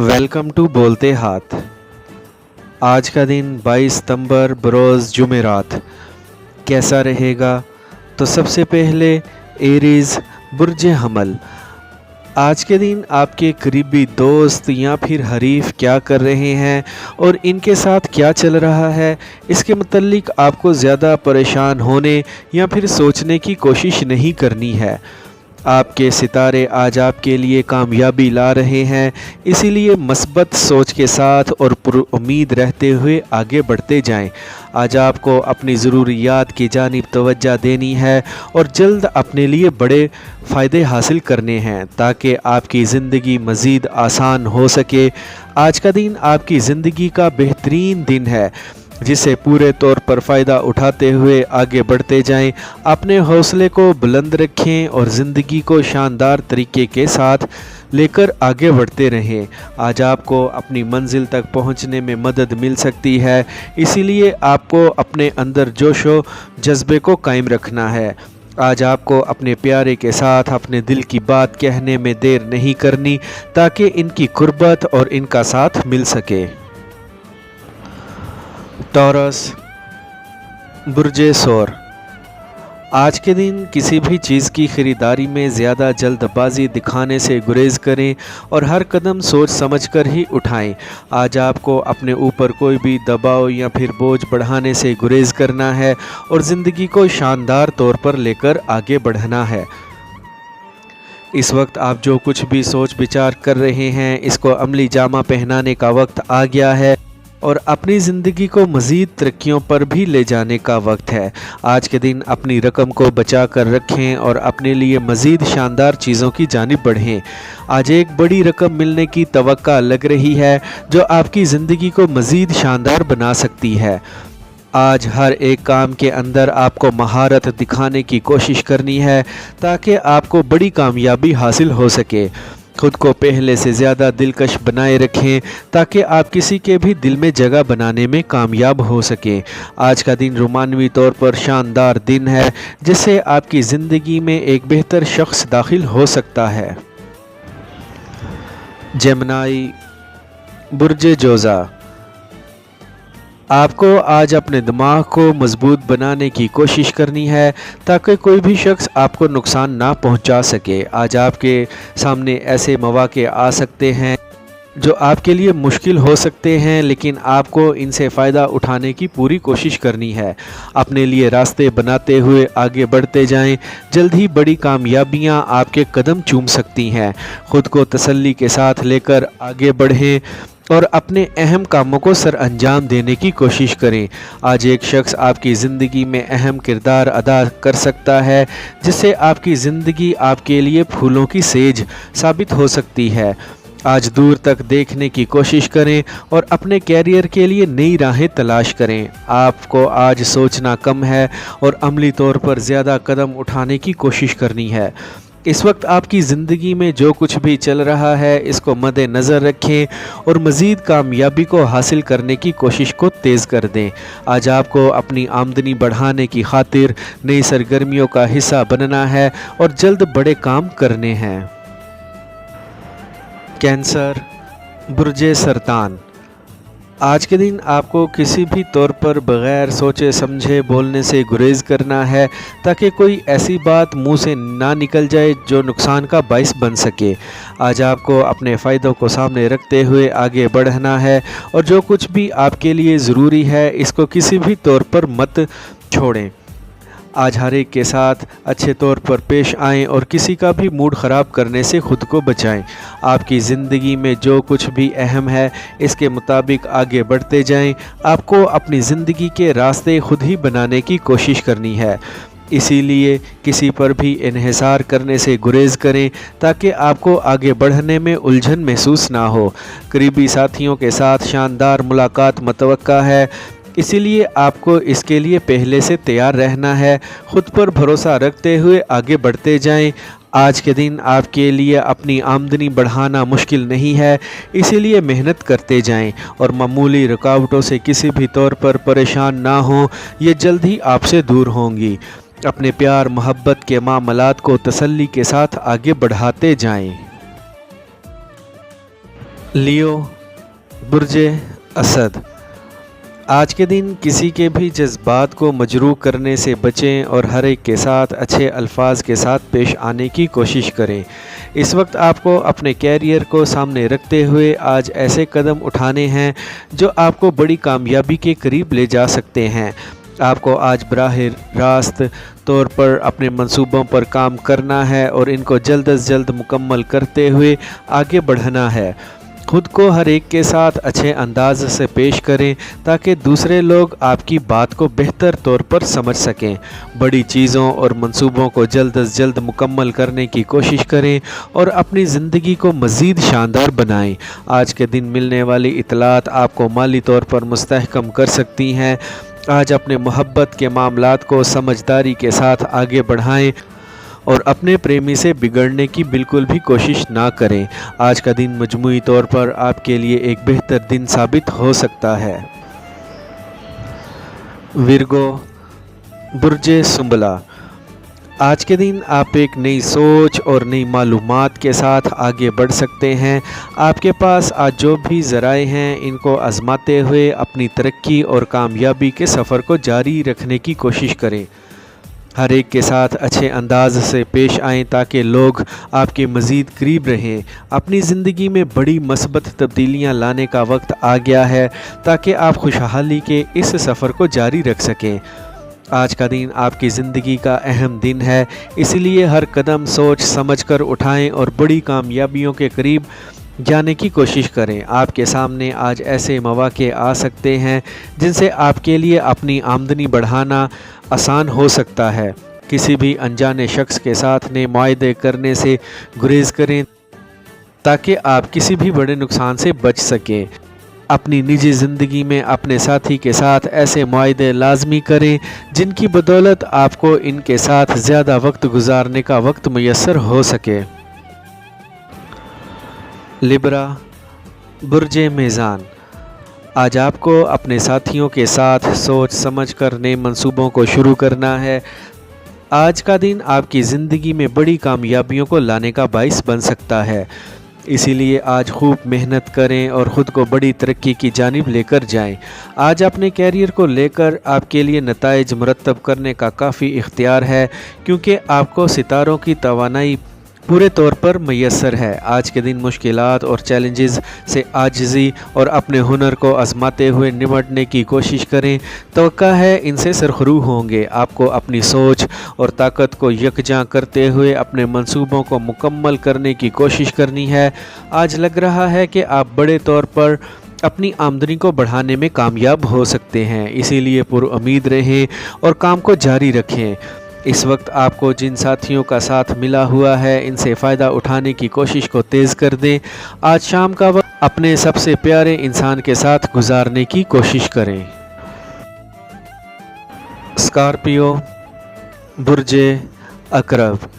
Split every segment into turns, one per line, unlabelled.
Welcome to बोलते हाथ। आज का दिन 22 सितंबर बरोज़ जुमेरात कैसा रहेगा? तो सबसे पहले एरीज़ बुर्ज हमल, आज के दिन आपके करीबी दोस्त या फिर हरीफ क्या कर रहे हैं और इनके साथ क्या चल रहा है, इसके मुतल्लिक आपको ज़्यादा परेशान होने या फिर सोचने की कोशिश नहीं करनी है। आपके सितारे आज आपके लिए कामयाबी ला रहे हैं, इसीलिए मस्बत सोच के साथ और पुरुम्मीद रहते हुए आगे बढ़ते जाएं। आज आपको अपनी ज़रूरियात की जानिब तवज्जो देनी है और जल्द अपने लिए बड़े फ़ायदे हासिल करने हैं ताकि आपकी ज़िंदगी मज़ीद आसान हो सके। आज का दिन आपकी ज़िंदगी का बेहतरीन दिन है, जिसे पूरे तौर पर फ़ायदा उठाते हुए आगे बढ़ते जाएं। अपने हौसले को बुलंद रखें और ज़िंदगी को शानदार तरीके के साथ लेकर आगे बढ़ते रहें। आज आपको अपनी मंजिल तक पहुंचने में मदद मिल सकती है, इसीलिए आपको अपने अंदर जोशो जज्बे को कायम रखना है। आज आपको अपने प्यारे के साथ अपने दिल की बात कहने में देर नहीं करनी ताकि इनकी कुर्बत और इनका साथ मिल सके। टॉरस बुर्जे सौर, आज के दिन किसी भी चीज़ की ख़रीदारी में ज़्यादा जल्दबाजी दिखाने से गुरेज करें और हर कदम सोच समझकर ही उठाएं। आज आपको अपने ऊपर कोई भी दबाव या फिर बोझ बढ़ाने से गुरेज करना है और ज़िंदगी को शानदार तौर पर लेकर आगे बढ़ना है। इस वक्त आप जो कुछ भी सोच विचार कर रहे हैं, इसको अमली जामा पहनाने का वक्त आ गया है और अपनी ज़िंदगी को मज़ीद तरक्कियों पर भी ले जाने का वक्त है। आज के दिन अपनी रकम को बचा कर रखें और अपने लिए मज़ीद शानदार चीज़ों की जानिब बढ़ें। आज एक बड़ी रकम मिलने की तवक्का लग रही है जो आपकी ज़िंदगी को मज़ीद शानदार बना सकती है। आज हर एक काम के अंदर आपको महारत दिखाने की कोशिश करनी है ताकि आपको बड़ी कामयाबी हासिल हो सके। खुद को पहले से ज़्यादा दिलकश बनाए रखें ताकि आप किसी के भी दिल में जगह बनाने में कामयाब हो सकें। आज का दिन रोमानवी तौर पर शानदार दिन है, जिससे आपकी ज़िंदगी में एक बेहतर शख्स दाखिल हो सकता है। जेमिनी बुर्जे जोज़ा, आपको आज अपने दिमाग को मजबूत बनाने की कोशिश करनी है ताकि कोई भी शख्स आपको नुकसान ना पहुंचा सके। आज आपके सामने ऐसे मौके आ सकते हैं जो आपके लिए मुश्किल हो सकते हैं, लेकिन आपको इनसे फ़ायदा उठाने की पूरी कोशिश करनी है। अपने लिए रास्ते बनाते हुए आगे बढ़ते जाएं, जल्द ही बड़ी कामयाबियां आपके कदम चूम सकती हैं। खुद को तसल्ली के साथ लेकर आगे बढ़ें और अपने अहम कामों को सर अंजाम देने की कोशिश करें। आज एक शख्स आपकी ज़िंदगी में अहम किरदार अदा कर सकता है, जिससे आपकी ज़िंदगी आपके लिए फूलों की सेज साबित हो सकती है। आज दूर तक देखने की कोशिश करें और अपने कैरियर के लिए नई राहें तलाश करें। आपको आज सोचना कम है और अमली तौर पर ज़्यादा कदम उठाने की कोशिश करनी है। इस वक्त आपकी ज़िंदगी में जो कुछ भी चल रहा है, इसको मद्देनज़र रखें और मज़ीद कामयाबी को हासिल करने की कोशिश को तेज़ कर दें। आज आपको अपनी आमदनी बढ़ाने की खातिर नई सरगर्मियों का हिस्सा बनना है और जल्द बड़े काम करने हैं। कैंसर बुर्जे सरतान, आज के दिन आपको किसी भी तौर पर बग़ैर सोचे समझे बोलने से गुरेज करना है ताकि कोई ऐसी बात मुंह से ना निकल जाए जो नुकसान का बाइस बन सके। आज आपको अपने फ़ायदों को सामने रखते हुए आगे बढ़ना है और जो कुछ भी आपके लिए ज़रूरी है, इसको किसी भी तौर पर मत छोड़ें। आज हर एक के साथ अच्छे तौर पर पेश आएं और किसी का भी मूड ख़राब करने से ख़ुद को बचाएं। आपकी ज़िंदगी में जो कुछ भी अहम है, इसके मुताबिक आगे बढ़ते जाएं। आपको अपनी ज़िंदगी के रास्ते खुद ही बनाने की कोशिश करनी है, इसीलिए किसी पर भी इन्हिसार करने से गुरेज करें ताकि आपको आगे बढ़ने में उलझन महसूस ना हो। करीबी साथियों के साथ शानदार मुलाकात मुतवक्का है, इसीलिए आपको इसके लिए पहले से तैयार रहना है। खुद पर भरोसा रखते हुए आगे बढ़ते जाएं। आज के दिन आपके लिए अपनी आमदनी बढ़ाना मुश्किल नहीं है, इसीलिए मेहनत करते जाएं और मामूली रुकावटों से किसी भी तौर पर परेशान ना हों, ये जल्द ही आपसे दूर होंगी। अपने प्यार मोहब्बत के मामलात को तसल्ली के साथ आगे बढ़ाते जाएं। लियो, बुर्ज असद। आज के दिन किसी के भी जज्बात को मजरूह करने से बचें और हर एक के साथ अच्छे अल्फाज के साथ पेश आने की कोशिश करें। इस वक्त आपको अपने कैरियर को सामने रखते हुए आज ऐसे कदम उठाने हैं जो आपको बड़ी कामयाबी के करीब ले जा सकते हैं। आपको आज बराह रास्त तौर पर अपने मंसूबों पर काम करना है और इनको जल्द अज जल्द मुकम्मल करते हुए आगे बढ़ना है। खुद को हर एक के साथ अच्छे अंदाज से पेश करें ताकि दूसरे लोग आपकी बात को बेहतर तौर पर समझ सकें। बड़ी चीज़ों और मंसूबों को जल्द अज जल्द मुकम्मल करने की कोशिश करें और अपनी ज़िंदगी को मज़ीद शानदार बनाएं। आज के दिन मिलने वाली इतलात आपको माली तौर पर मुस्तहकम कर सकती हैं। आज अपने मोहब्बत के मामलात को समझदारी के साथ आगे बढ़ाएं और अपने प्रेमी से बिगड़ने की बिल्कुल भी कोशिश ना करें। आज का दिन मजमूई तौर पर आपके लिए एक बेहतर दिन साबित हो सकता है। विर्गो, बुर्ज सुंबला। आज के दिन आप एक नई सोच और नई मालूमात के साथ आगे बढ़ सकते हैं। आपके पास आज जो भी ज़राए हैं इनको आजमाते हुए अपनी तरक्की और कामयाबी के सफ़र को जारी रखने की कोशिश करें। हर एक के साथ अच्छे अंदाज से पेश आएँ ताकि लोग आपके मज़ीद करीब रहें। अपनी ज़िंदगी में बड़ी मस्बत तब्दीलियां लाने का वक्त आ गया है ताकि आप खुशहाली के इस सफ़र को जारी रख सकें। आज का दिन आपकी ज़िंदगी का अहम दिन है, इसलिए हर कदम सोच समझ कर उठाएँ और बड़ी कामयाबियों के करीब जाने की कोशिश करें। आपके सामने आज ऐसे मौके आ सकते हैं जिनसे आपके लिए अपनी आमदनी बढ़ाना आसान हो सकता है। किसी भी अनजाने शख्स के साथ नए मुआहदे करने से गुरेज करें ताकि आप किसी भी बड़े नुकसान से बच सकें। अपनी निजी ज़िंदगी में अपने साथी के साथ ऐसे मुआहदे लाजमी करें जिनकी बदौलत आपको इनके साथ ज़्यादा वक्त गुजारने का वक्त मुयस्सर हो सके। लिब्रा, बुर्ज मीज़ान। आज आपको अपने साथियों के साथ सोच समझ कर नए मंसूबों को शुरू करना है। आज का दिन आपकी ज़िंदगी में बड़ी कामयाबियों को लाने का बाइस बन सकता है, इसीलिए आज खूब मेहनत करें और ख़ुद को बड़ी तरक्की की जानिब लेकर जाएं। आज अपने कैरियर को लेकर आपके लिए नताइज मुरतब करने का काफ़ी इख्तियार है क्योंकि आपको सितारों की तवानाई पूरे तौर पर मैसर है। आज के दिन मुश्किलात और चैलेंजेस से आजिज़ी और अपने हुनर को आजमाते हुए निपटने की कोशिश करें। तवक्का है इनसे सरखरू होंगे। आपको अपनी सोच और ताकत को यकजां करते हुए अपने मंसूबों को मुकम्मल करने की कोशिश करनी है। आज लग रहा है कि आप बड़े तौर पर अपनी आमदनी को बढ़ाने में कामयाब हो सकते हैं, इसीलिए पुरुम्मीद रहें और काम को जारी रखें। इस वक्त आपको जिन साथियों का साथ मिला हुआ है इनसे फ़ायदा उठाने की कोशिश को तेज़ कर दें। आज शाम का वक्त अपने सबसे प्यारे इंसान के साथ गुजारने की कोशिश करें। स्कॉर्पियो, बुर्ज अकरब।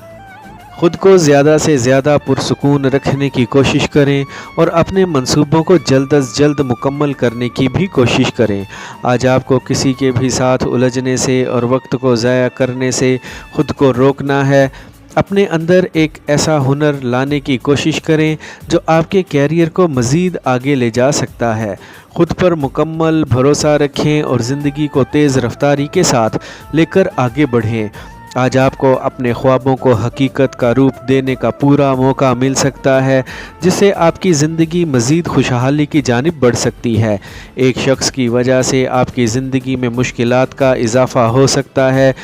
ख़ुद को ज़्यादा से ज़्यादा पुरसुकून रखने की कोशिश करें और अपने मंसूबों को जल्द अज जल्द मुकम्मल करने की भी कोशिश करें। आज आपको किसी के भी साथ उलझने से और वक्त को ज़ाया करने से ख़ुद को रोकना है। अपने अंदर एक ऐसा हुनर लाने की कोशिश करें जो आपके कैरियर को मज़ीद आगे ले जा सकता है। ख़ुद पर मुकम्मल भरोसा रखें और ज़िंदगी को तेज़ रफ्तारी के साथ लेकर आगे बढ़ें। आज आपको अपने ख्वाबों को हकीकत का रूप देने का पूरा मौका मिल सकता है, जिससे आपकी ज़िंदगी मज़ीद खुशहाली की जानिब बढ़ सकती है। एक शख्स की वजह से आपकी ज़िंदगी में मुश्किलात का इजाफ़ा हो सकता है,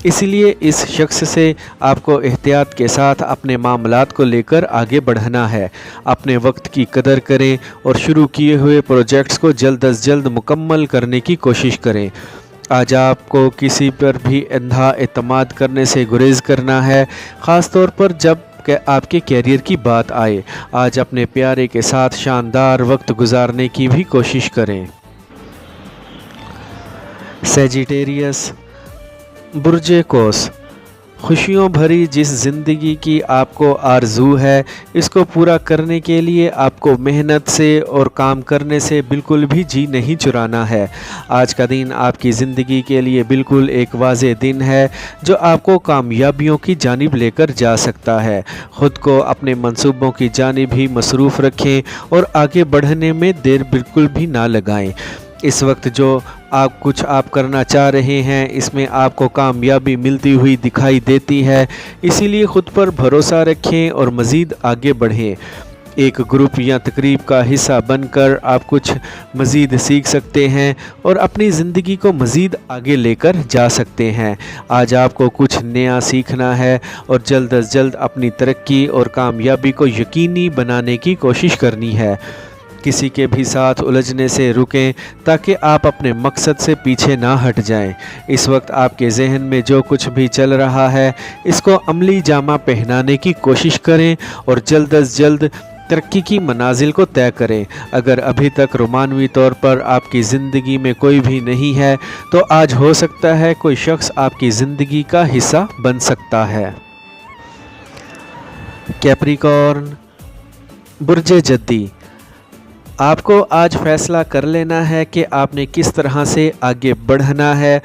इसलिए इस शख्स से आपको एहतियात के साथ अपने मामलात को लेकर आगे बढ़ना है। अपने वक्त की कदर करें और शुरू किए हुए प्रोजेक्ट्स को जल्द अज जल्द मुकम्मल करने की कोशिश करें। आज आपको किसी पर भी अंधा एतमाद करने से गुरेज करना है, ख़ास तौर पर जब आपके कैरियर की बात आए। आज अपने प्यारे के साथ शानदार वक्त गुजारने की भी कोशिश करें। सैजिटेरियस, बुर्ज कोस। खुशियों भरी जिस ज़िंदगी की आपको आरज़ू है, इसको पूरा करने के लिए आपको मेहनत से और काम करने से बिल्कुल भी जी नहीं चुराना है। आज का दिन आपकी ज़िंदगी के लिए बिल्कुल एक वाज़ेह दिन है जो आपको कामयाबियों की जानिब लेकर जा सकता है। ख़ुद को अपने मंसूबों की जानिब ही मसरूफ़ रखें और आगे बढ़ने में देर बिल्कुल भी ना लगाएं। इस वक्त जो आप करना चाह रहे हैं, इसमें आपको कामयाबी मिलती हुई दिखाई देती है, इसीलिए ख़ुद पर भरोसा रखें और मज़ीद आगे बढ़ें। एक ग्रुप या तकरीब का हिस्सा बनकर आप कुछ मज़ीद सीख सकते हैं और अपनी ज़िंदगी को मज़ीद आगे लेकर जा सकते हैं। आज आपको कुछ नया सीखना है और जल्द अज जल्द अपनी तरक्की और कामयाबी को यकीनी बनाने की कोशिश करनी है। किसी के भी साथ उलझने से रुकें ताकि आप अपने मकसद से पीछे ना हट जाएं। इस वक्त आपके जहन में जो कुछ भी चल रहा है, इसको अमली जामा पहनाने की कोशिश करें और जल्द अज जल्द तरक्की की मनाजिल को तय करें। अगर अभी तक रोमानवी तौर पर आपकी ज़िंदगी में कोई भी नहीं है, तो आज हो सकता है कोई शख्स आपकी ज़िंदगी का हिस्सा बन सकता है। कैप्रिकॉर्न, बुर्जे जद्दी, आपको आज फ़ैसला कर लेना है कि आपने किस तरह से आगे बढ़ना है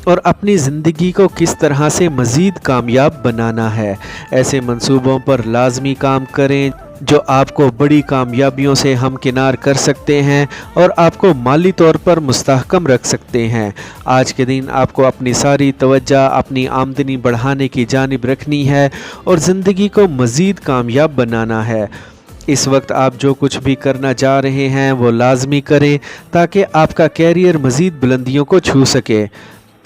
और अपनी ज़िंदगी को किस तरह से मज़ीद कामयाब बनाना है। ऐसे मंसूबों पर लाजमी काम करें जो आपको बड़ी कामयाबियों से हमकिनार कर सकते हैं और आपको माली तौर पर मुस्तहकम रख सकते हैं। आज के दिन आपको अपनी सारी तवज्जो अपनी आमदनी बढ़ाने की जानिब रखनी है और ज़िंदगी को मज़ीद कामयाब बनाना है। इस वक्त आप जो कुछ भी करना चाह रहे हैं वो लाजमी करें ताकि आपका कैरियर मज़ीद बुलंदियों को छू सके।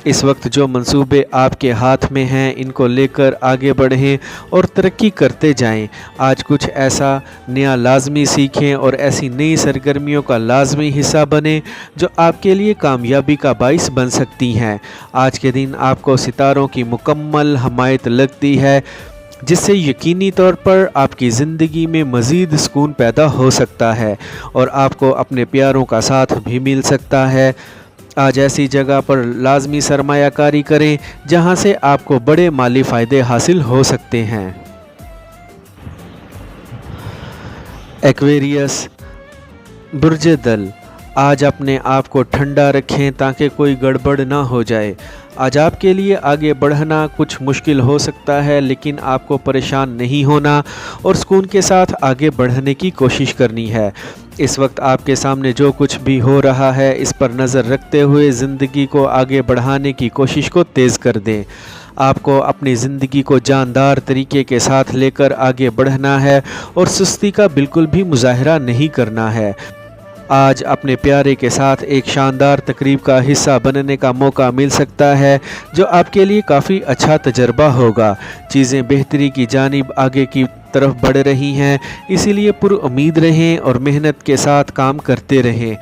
इस वक्त जो मंसूबे आपके हाथ में हैं, इनको लेकर आगे बढ़ें और तरक्की करते जाएं। आज कुछ ऐसा नया लाजमी सीखें और ऐसी नई सरगर्मियों का लाजमी हिस्सा बने जो आपके लिए कामयाबी का बाइस बन सकती हैं। आज के दिन आपको सितारों की मुकम्मल हमायत लगती है, जिससे यकीनी तौर पर आपकी ज़िंदगी में मज़ीद सुकून पैदा हो सकता है और आपको अपने प्यारों का साथ भी मिल सकता है। आज ऐसी जगह पर लाजमी सरमायाकारी करें जहां से आपको बड़े माली फ़ायदे हासिल हो सकते हैं। एक्वेरियस, बुर्जे दल, आज अपने आप को ठंडा रखें ताकि कोई गड़बड़ ना हो जाए। आज आपके लिए आगे बढ़ना कुछ मुश्किल हो सकता है, लेकिन आपको परेशान नहीं होना और सुकून के साथ आगे बढ़ने की कोशिश करनी है। इस वक्त आपके सामने जो कुछ भी हो रहा है, इस पर नज़र रखते हुए ज़िंदगी को आगे बढ़ाने की कोशिश को तेज़ कर दें। आपको अपनी ज़िंदगी को जानदार तरीके के साथ लेकर आगे बढ़ना है और सुस्ती का बिल्कुल भी मुजाहरा नहीं करना है। आज अपने प्यारे के साथ एक शानदार तकरीब का हिस्सा बनने का मौका मिल सकता है जो आपके लिए काफ़ी अच्छा तजर्बा होगा। चीज़ें बेहतरी की जानिब आगे की तरफ बढ़ रही हैं, इसीलिए पुरुम्मीद रहें और मेहनत के साथ काम करते रहें।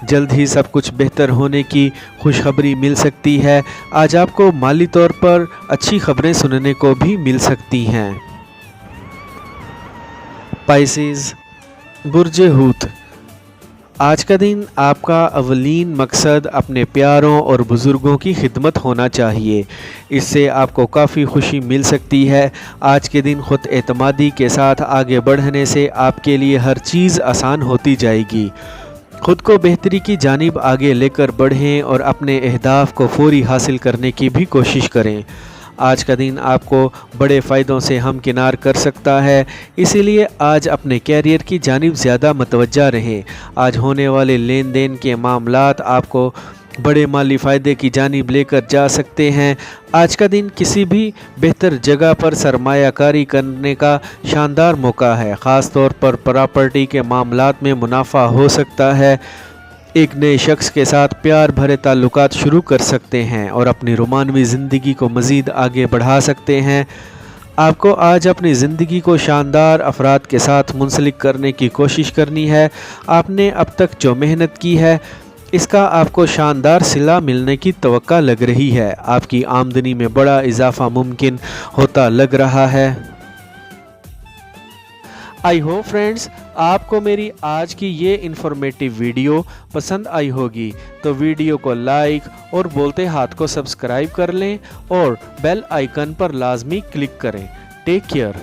जल्द ही सब कुछ बेहतर होने की खुशखबरी मिल सकती है। आज आपको माली तौर पर अच्छी खबरें सुनने को भी मिल सकती हैं। पाइसेस, बुर्जे हूत, आज का दिन आपका अवलीन मकसद अपने प्यारों और बुज़ुर्गों की खिदमत होना चाहिए। इससे आपको काफ़ी खुशी मिल सकती है। आज के दिन ख़ुद एतमादी के साथ आगे बढ़ने से आपके लिए हर चीज़ आसान होती जाएगी। ख़ुद को बेहतरी की जानिब आगे लेकर बढ़ें और अपने अहदाफ़ को फ़ौरी हासिल करने की भी कोशिश करें। आज का दिन आपको बड़े फ़ायदों से हमकिनार कर सकता है, इसीलिए आज अपने कैरियर की जानिब ज़्यादा मतवज्जा रहें। आज होने वाले लेन देन के मामलात आपको बड़े माली फ़ायदे की जानिब लेकर जा सकते हैं। आज का दिन किसी भी बेहतर जगह पर सरमायाकारी करने का शानदार मौका है। ख़ास तौर पर प्रॉपर्टी के मामलात में मुनाफा हो सकता है। एक नए शख्स के साथ प्यार भरे ताल्लुकात शुरू कर सकते हैं और अपनी रोमानवी ज़िंदगी को मज़ीद आगे बढ़ा सकते हैं। आपको आज अपनी ज़िंदगी को शानदार अफराद के साथ मुंसलिक करने की कोशिश करनी है। आपने अब तक जो मेहनत की है, इसका आपको शानदार सिला मिलने की तवक्का लग रही है। आपकी आमदनी में बड़ा इजाफ़ा मुमकिन होता लग रहा है। आई होप फ्रेंड्स आपको मेरी आज की ये इन्फॉर्मेटिव वीडियो पसंद आई होगी, तो वीडियो को लाइक और बोलते हाथ को सब्सक्राइब कर लें और बेल आइकन पर लाजमी क्लिक करें। Take care.